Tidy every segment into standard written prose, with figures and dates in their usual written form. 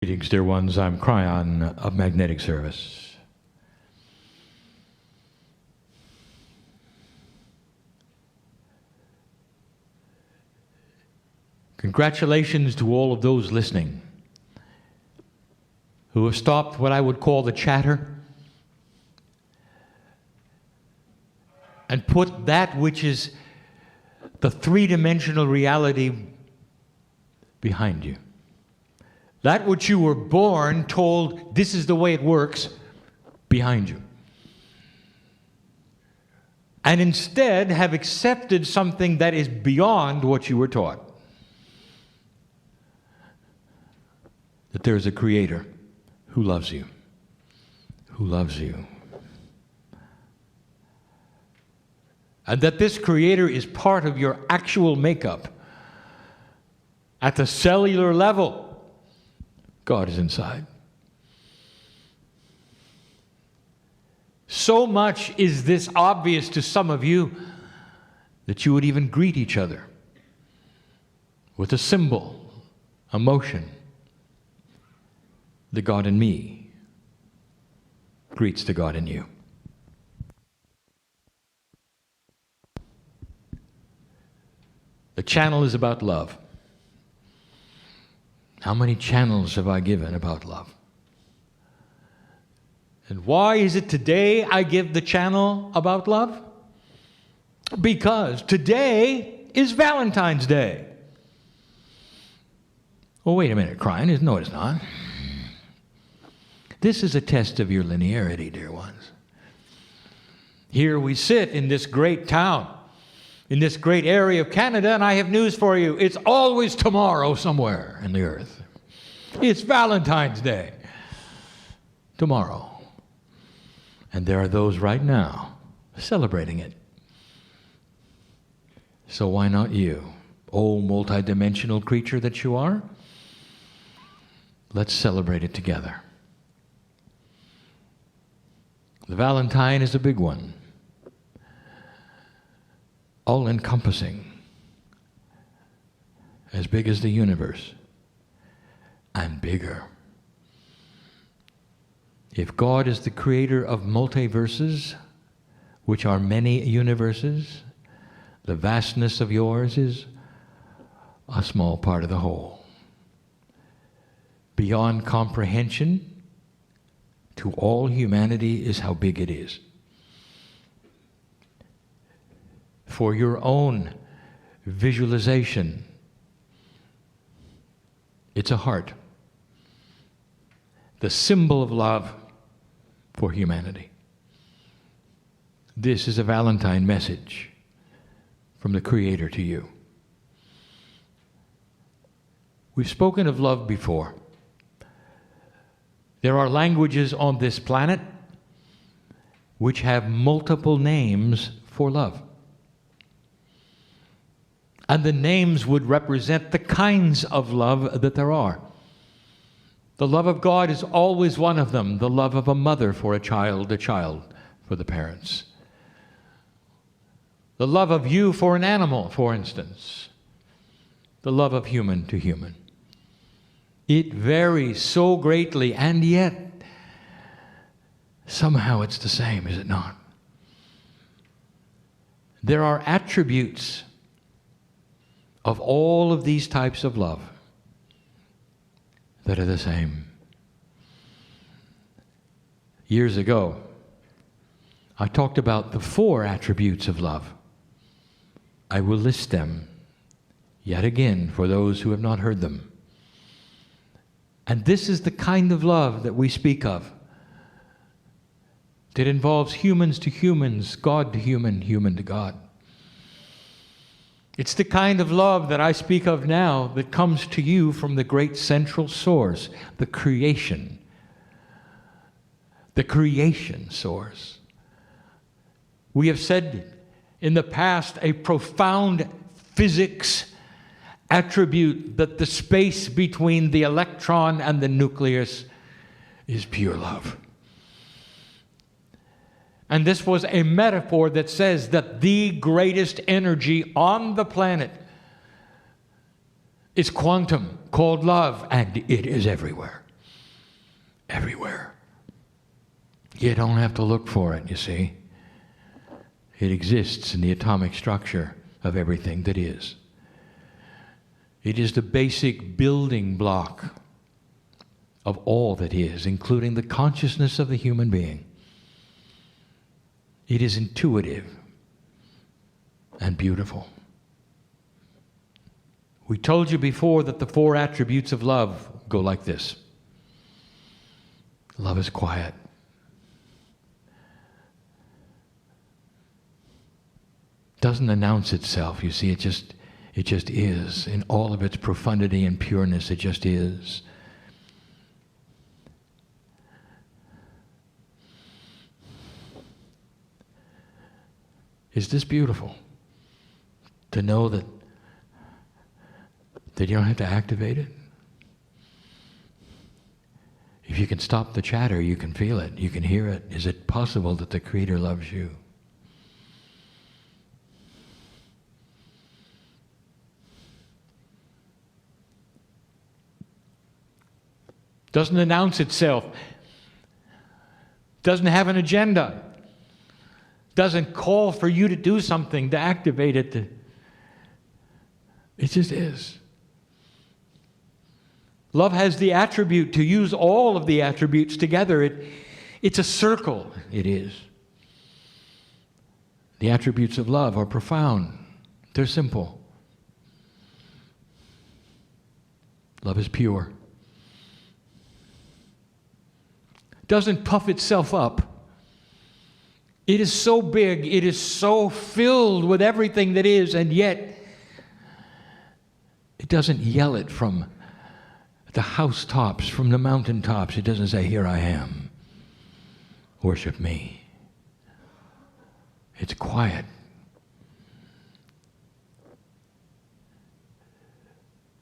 Greetings, dear ones. I'm Kryon of Magnetic Service. Congratulations to all of those listening who have stopped what I would call the chatter and put that which is the three-dimensional reality behind you. That which you were born told, this is the way it works, behind you. And instead have accepted something that is beyond what you were taught. That there is a Creator who loves you. Who loves you. And that this Creator is part of your actual makeup. At the cellular level, God is inside. So much is this obvious to some of you that you would even greet each other with a symbol, a motion. The God in me greets the God in you. The channel is about love. How many channels have I given about love? And why is it today I give the channel about love? Because today is Valentine's Day. Oh, wait a minute, Kryon. No, it's not. This is a test of your linearity, dear ones. Here we sit in this great town, in this great area of Canada, and I have news for you. It's always tomorrow somewhere in the earth. It's Valentine's Day. Tomorrow. And there are those right now celebrating it. So why not you, oh multidimensional creature that you are? Let's celebrate it together. The Valentine is a big one. All-encompassing, as big as the universe, and bigger. If God is the creator of multiverses, which are many universes, the vastness of yours is a small part of the whole. Beyond comprehension to all humanity is how big it is. For your own visualization, it's a heart. The symbol of love for humanity. This is a Valentine message from the Creator to you. We've spoken of love before. There are languages on this planet which have multiple names for love. And the names would represent the kinds of love that there are. The love of God is always one of them. The love of a mother for a child for the parents. The love of you for an animal, for instance. The love of human to human. It varies so greatly, and yet somehow it's the same, is it not? There are attributes of all of these types of love that are the same. Years ago, I talked about the 4 attributes of love. I will list them yet again for those who have not heard them. And this is the kind of love that we speak of. That involves humans to humans, God to human, human to God. It's the kind of love that I speak of now that comes to you from the great central source, the creation. The creation source. We have said in the past a profound physics attribute that the space between the electron and the nucleus is pure love. And this was a metaphor that says that the greatest energy on the planet is quantum, called love, and it is everywhere. everywhere. You don't have to look for it, you see. It exists in the atomic structure of everything that is. It is the basic building block of all that is, including the consciousness of the human being. It is intuitive and beautiful. We told you before that the 4 attributes of love go like this. Love is quiet. Doesn't announce itself, you see, it just is. In all of its profundity and pureness, it just is. Is this beautiful? To know that you don't have to activate it? If you can stop the chatter, you can feel it, you can hear it. Is it possible that the Creator loves you? Doesn't announce itself. Doesn't have an agenda. Doesn't call for you to do something to activate it. It just is. Love has the attribute to use all of the attributes together. It's a circle. It is. The attributes of love are profound. They're simple. Love is pure. Doesn't puff itself up. It is so big, it is so filled with everything that is, and yet it doesn't yell it from the housetops, from the mountaintops. It doesn't say, "Here I am, worship me." It's quiet.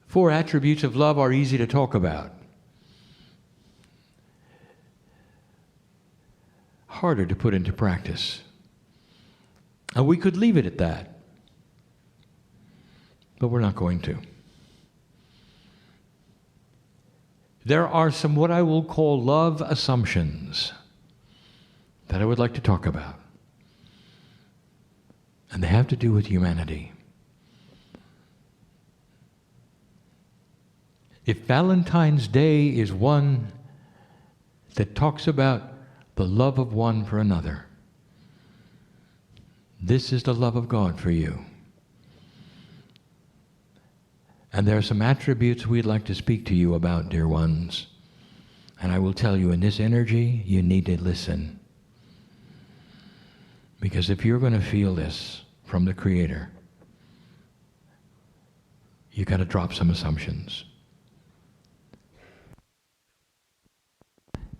Four attributes of love are easy to talk about. Harder to put into practice. And we could leave it at that. But we're not going to. There are some what I will call love assumptions that I would like to talk about. And they have to do with humanity. If Valentine's Day is one that talks about the love of one for another, this is the love of God for you. And there are some attributes we'd like to speak to you about, dear ones. And I will tell you, in this energy, you need to listen. Because if you're going to feel this from the Creator, you got to drop some assumptions.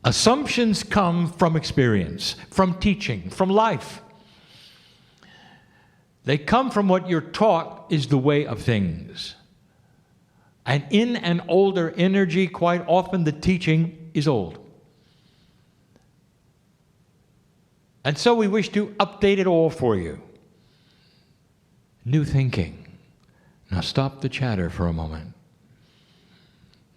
Assumptions come from experience, from teaching, from life. They come from what you're taught is the way of things. And in an older energy, quite often the teaching is old. And so we wish to update it all for you. New thinking. Now stop the chatter for a moment.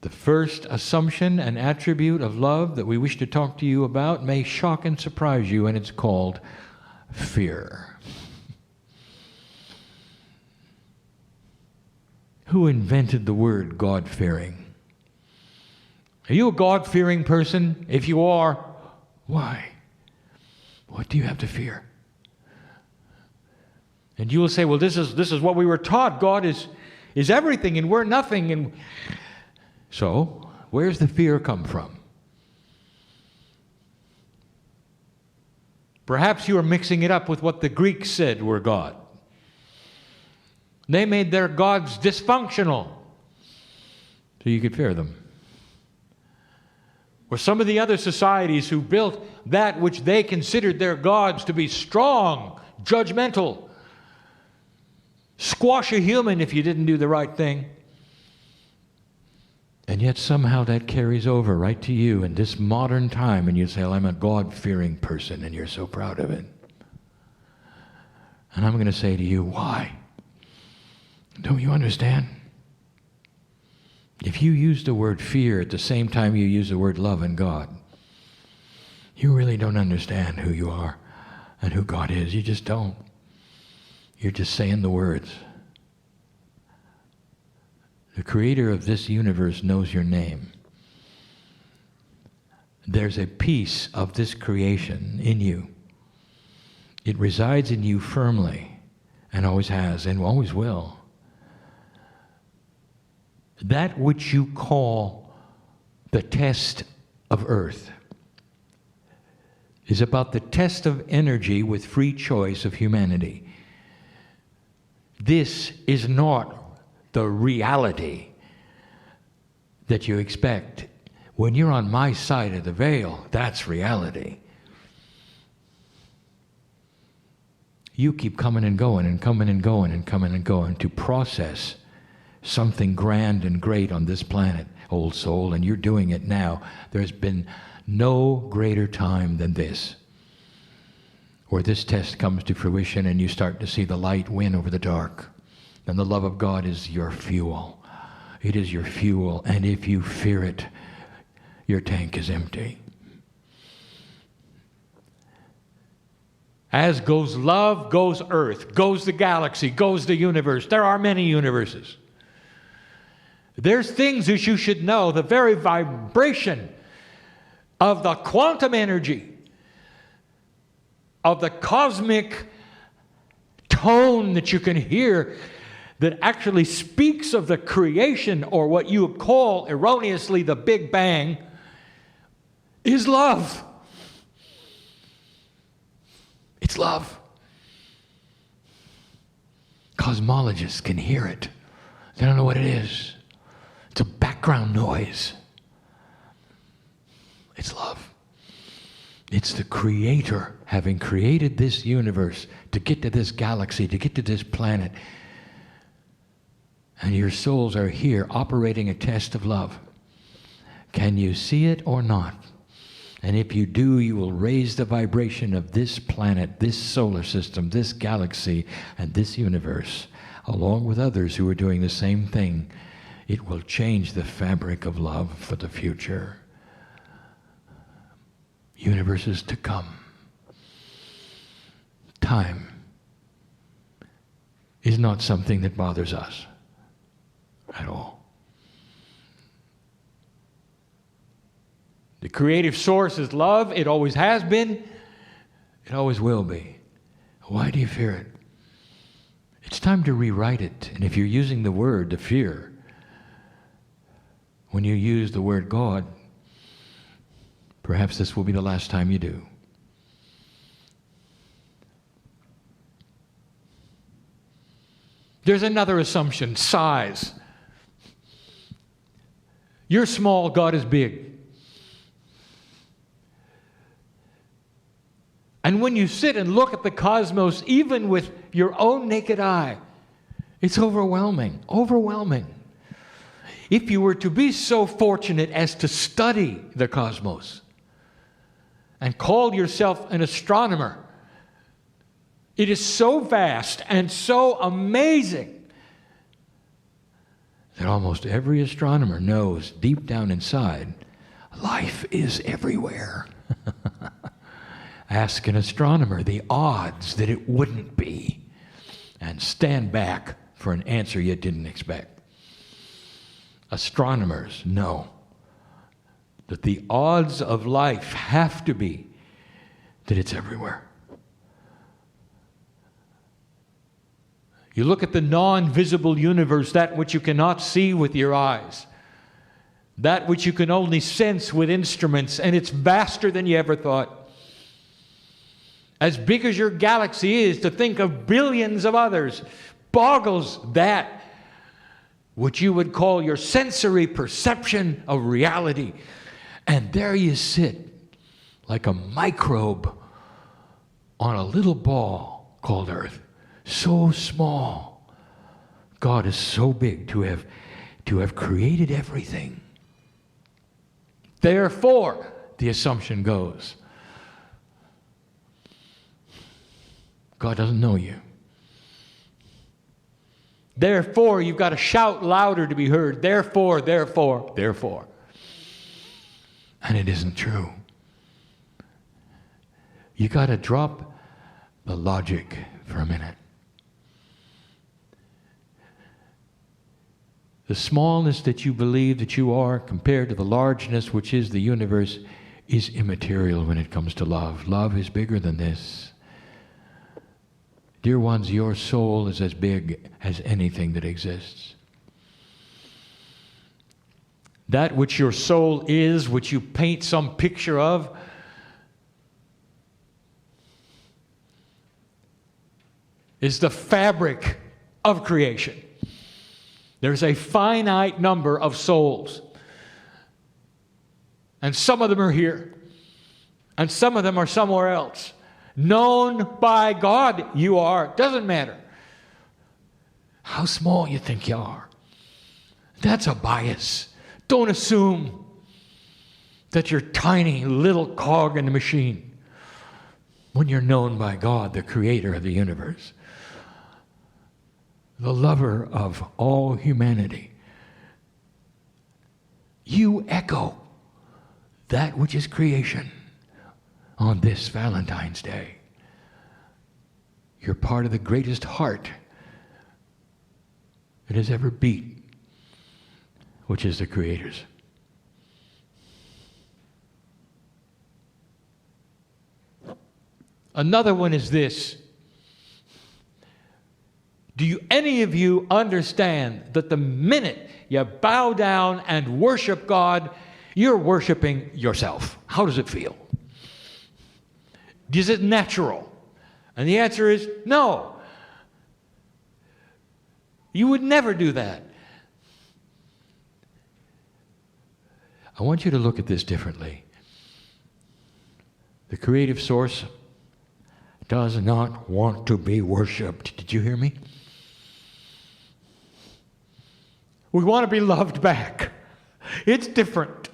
The first assumption and attribute of love that we wish to talk to you about may shock and surprise you, and it's called fear. Who invented the word God-fearing? Are you a God-fearing person? If you are, why? What do you have to fear? And you will say, well, this is what we were taught. God is everything and we're nothing. And so, where's the fear come from? Perhaps you are mixing it up with what the Greeks said were God. They made their gods dysfunctional, so you could fear them. Or some of the other societies who built that which they considered their gods to be strong, judgmental, squash a human if you didn't do the right thing. And yet somehow that carries over right to you in this modern time, and you say, well, I'm a God-fearing person, and you're so proud of it. And I'm going to say to you, why? Don't you understand? If you use the word fear at the same time you use the word love and God, You really don't understand who you are and who God is. You just don't. You're just saying the words. The creator of this universe knows your name. There's a piece of this creation in you. It resides in you firmly, and always has, and always will. That which you call the test of earth is about the test of energy with free choice of humanity. This is not the reality that you expect. When you're on my side of the veil, that's reality. You keep coming and going and coming and going and coming and going to process something grand and great on this planet, old soul, and you're doing it now. There's been no greater time than this, where this test comes to fruition and you start to see the light win over the dark. And the love of God is your fuel. It is your fuel, and if you fear it, your tank is empty. As goes love, goes earth, goes the galaxy, goes the universe. There are many universes. There's things that you should know. The very vibration of the quantum energy, of the cosmic tone that you can hear, that actually speaks of the creation, or what you call erroneously the Big Bang, is love. It's love. Cosmologists can hear it. They don't know what it is. It's a background noise. It's love. It's the Creator having created this universe to get to this galaxy, to get to this planet. And your souls are here operating a test of love. Can you see it or not? And if you do, you will raise the vibration of this planet, this solar system, this galaxy, and this universe, along with others who are doing the same thing. It will change the fabric of love for the future. Universes to come. Time is not something that bothers us at all. The creative source is love. It always has been. It always will be. Why do you fear it? It's time to rewrite it. And if you're using the word, the fear, when you use the word God, perhaps this will be the last time you do. There's another assumption, size. You're small, God is big. And when you sit and look at the cosmos, even with your own naked eye, it's overwhelming, overwhelming. If you were to be so fortunate as to study the cosmos and call yourself an astronomer, it is so vast and so amazing that almost every astronomer knows deep down inside, life is everywhere. Ask an astronomer the odds that it wouldn't be, and stand back for an answer you didn't expect. Astronomers know that the odds of life have to be that it's everywhere. You look at the non-visible universe, that which you cannot see with your eyes, that which you can only sense with instruments, and it's vaster than you ever thought. As big as your galaxy is, to think of billions of others boggles that which you would call your sensory perception of reality. And there you sit like a microbe on a little ball called Earth. So small. God is so big to have created everything. Therefore, the assumption goes, God doesn't know you. Therefore, you've got to shout louder to be heard. Therefore, therefore, therefore. And it isn't true. You got to drop the logic for a minute. The smallness that you believe that you are compared to the largeness which is the universe is immaterial when it comes to love. Love is bigger than this. Dear ones, your soul is as big as anything that exists. That which your soul is, which you paint some picture of, is the fabric of creation. There's a finite number of souls. And some of them are here. And some of them are somewhere else. Known by God you are. Doesn't matter how small you think you are. That's a bias. Don't assume that you're tiny little cog in the machine when you're known by God, the creator of the universe, the lover of all humanity. You echo that which is creation on this Valentine's Day. You're part of the greatest heart that has ever beat, which is the Creator's. Another one is this. Do any of you understand that the minute you bow down and worship God, you're worshiping yourself? How does it feel? Is it natural? And the answer is no. You would never do that. I want you to look at this differently. The creative source does not want to be worshipped. Did you hear me? We want to be loved back. It's different.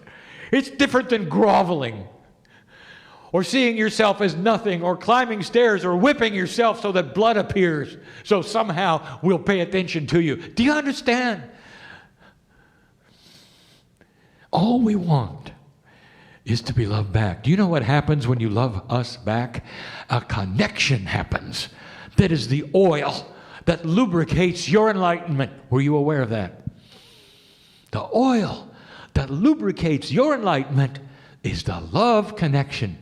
It's different than groveling or seeing yourself as nothing or climbing stairs or whipping yourself so that blood appears so somehow we'll pay attention to you. Do you understand? All we want is to be loved back. Do you know what happens when you love us back? A connection happens. That is the oil that lubricates your enlightenment. Were you aware of that? The oil that lubricates your enlightenment is the love connection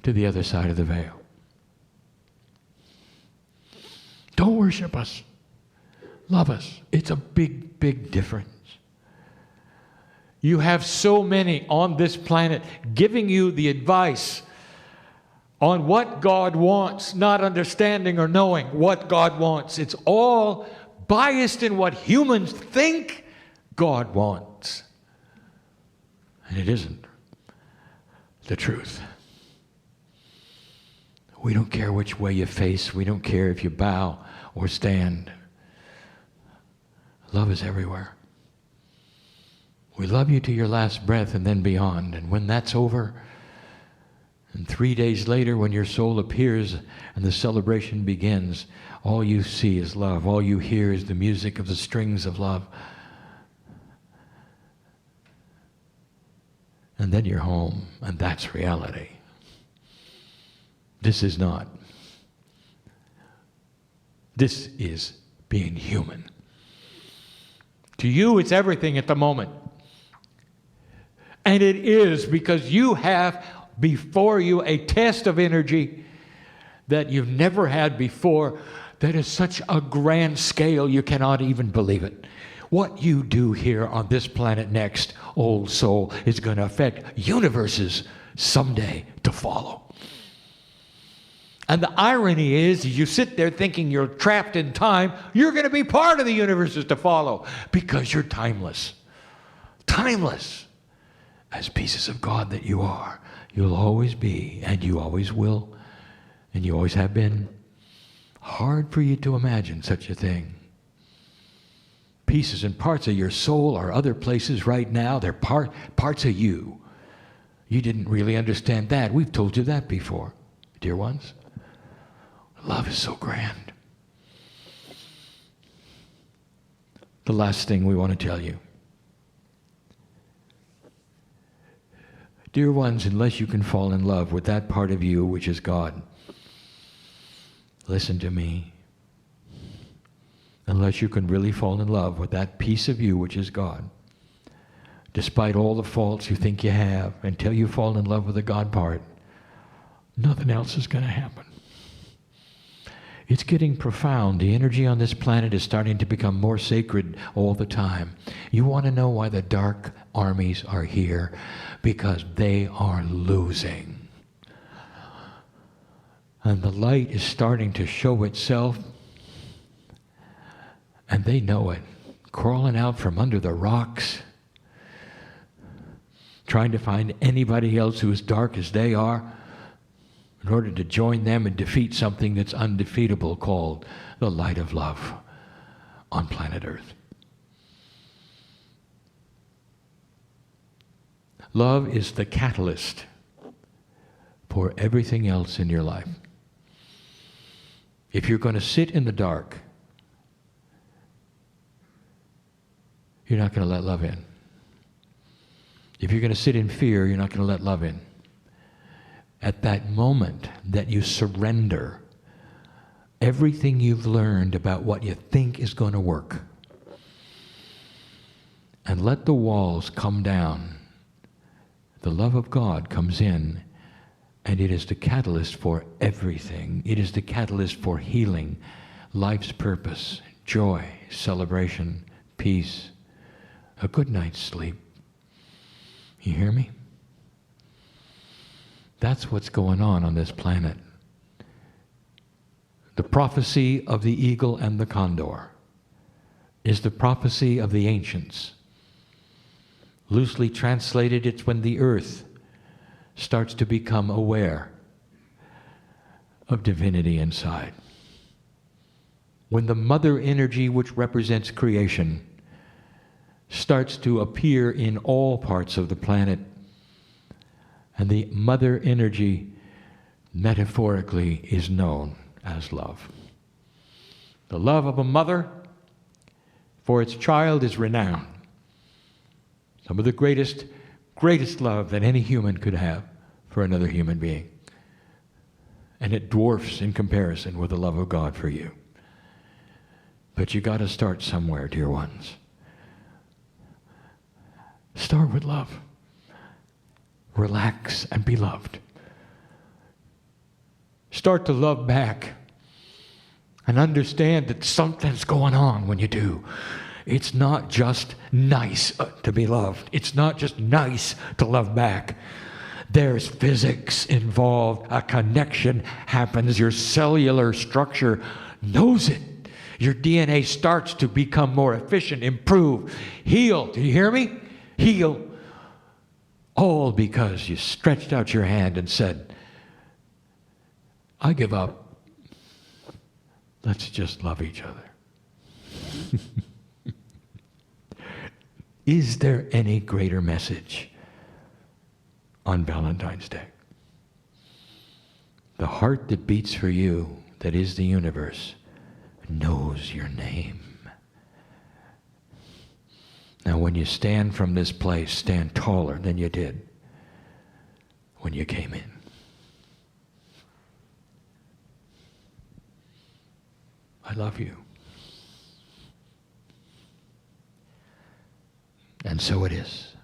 to the other side of the veil. Don't worship us. Love us. It's a big, big difference. You have so many on this planet giving you the advice on what God wants, not understanding or knowing what God wants. It's all biased in what humans think God wants. And it isn't the truth. We don't care which way you face. We don't care if you bow or stand. Love is everywhere. We love you to your last breath and then beyond. And when that's over, and 3 days later when your soul appears and the celebration begins, all you see is love. All you hear is the music of the strings of love. And then you're home, and that's reality. This is not. This is being human. To you, it's everything at the moment. And it is because you have before you a test of energy that you've never had before that is such a grand scale you cannot even believe it. What you do here on this planet next, old soul, is going to affect universes someday to follow. And the irony is, you sit there thinking you're trapped in time, you're going to be part of the universes to follow because you're timeless. Timeless. As pieces of God that you are, you'll always be, and you always will, and you always have been. Hard for you to imagine such a thing. Pieces and parts of your soul are other places right now. They're parts of you. You didn't really understand that. We've told you that before, dear ones. Love is so grand. The last thing we want to tell you. Dear ones, unless you can fall in love with that part of you which is God, listen to me. Unless you can really fall in love with that piece of you which is God, despite all the faults you think you have, until you fall in love with the God part, nothing else is going to happen. It's getting profound. The energy on this planet is starting to become more sacred all the time. You want to know why the dark armies are here? Because they are losing. And the light is starting to show itself, and they know it. Crawling out from under the rocks, trying to find anybody else who is dark as they are, in order to join them and defeat something that's undefeatable called the light of love on planet Earth. Love is the catalyst for everything else in your life. If you're going to sit in the dark, you're not going to let love in. If you're going to sit in fear, you're not going to let love in. At that moment that you surrender everything you've learned about what you think is going to work, and let the walls come down, the love of God comes in, and it is the catalyst for everything. It is the catalyst for healing, life's purpose, joy, celebration, peace, a good night's sleep. You hear me? That's what's going on this planet. The prophecy of the eagle and the condor is the prophecy of the ancients. Loosely translated, it's when the earth starts to become aware of divinity inside. When the mother energy, which represents creation, starts to appear in all parts of the planet, and the mother energy, metaphorically, is known as love. The love of a mother for its child is renowned. Some of the greatest love that any human could have for another human being. And it dwarfs in comparison with the love of God for you. But you got to start somewhere, dear ones. Start with love. Relax and be loved. Start to love back and understand that something's going on when you do. It's not just nice to be loved. It's not just nice to love back. There's physics involved. A connection happens. Your cellular structure knows it. Your DNA starts to become more efficient, improve, heal. Do you hear me? Heal. All because you stretched out your hand and said, I give up. Let's just love each other. Is there any greater message on Valentine's Day? The heart that beats for you, that is the universe, knows your name. Now, when you stand from this place, stand taller than you did when you came in. I love you. And so it is.